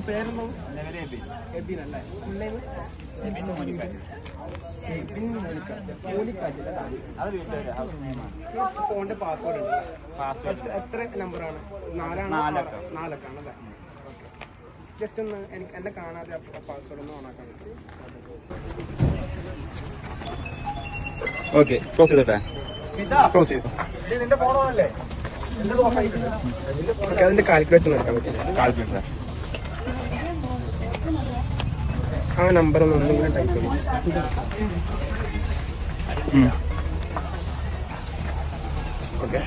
പേരെന്തോ എബിനല്ലേ? ഫോണിന്റെ പാസ്വേഡ് ഉണ്ട്. എത്ര നമ്പറാണ്? 4 ജസ്റ്റ് ഒന്ന് എനിക്ക് എന്നെ കാണാതെ പാസ്വേഡ് ഒന്ന് ഓണാക്കാൻ പറ്റും. ഓക്കെ, ക്ലോസ് ചെയ്തോട്ടെ. ക്ലോസ് ചെയ്തു. അതിന്റെ കാൽക്കുലേറ്റർ നടക്കാൻ പറ്റില്ല. ആ നമ്പർ ഒന്ന് ഒന്നിങ്ങനെ ടൈപ്പ് ചെയ്യും. ഓക്കെ,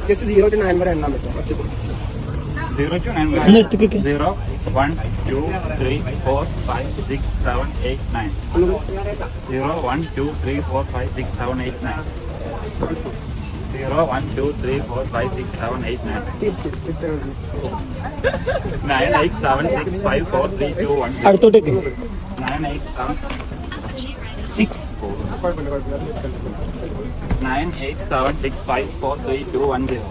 ജസ്റ്റ് 0 to 9 വരെ എണ്ണാൻ പറ്റും. 0 to 9 0 1 2 3 4 5 6 7 8 9 0 1 2 3 4 5 6 7 8 9 0 1 2 3 4 5 6 7 8 9 9 8 7 6 5 4 3 2 1 അടുത്തോട്ടേക്ക് 9 8 7 6 9 8 7 6 5 4 3 2 1 0.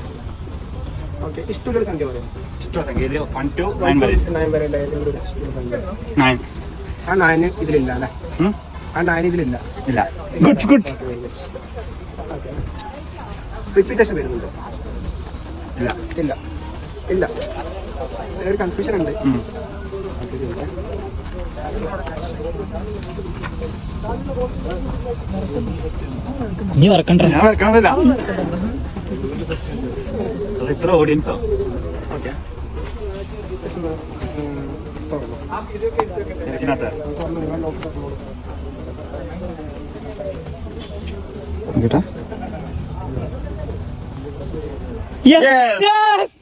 ഓക്കെ, ഇഷ്ടമുള്ളൊരു സംഖ്യ പറയും. ഇഷ്ടമുള്ള 1 to 9 വരെ. 9 വരെ സംഖ്യ. 9. ആ 9 ഇതിലില്ല അല്ലേ? ആ 9 ഇതിലില്ല. ഇല്ല. ഗുഡ്. റിപ്പീറ്റേഷൻ വരുന്നുണ്ട്? ഇല്ല. ഇല്ല ഇല്ല, ചെറിയൊരു കൺഫ്യൂഷൻ ഉണ്ട്. നീ മറക്കണ്ട. ഞാൻ മറക്കണമെന്നില്ല. ഇത്ര ഓഡിയൻസോ? ഓക്കെ, കേട്ടാ. Yes!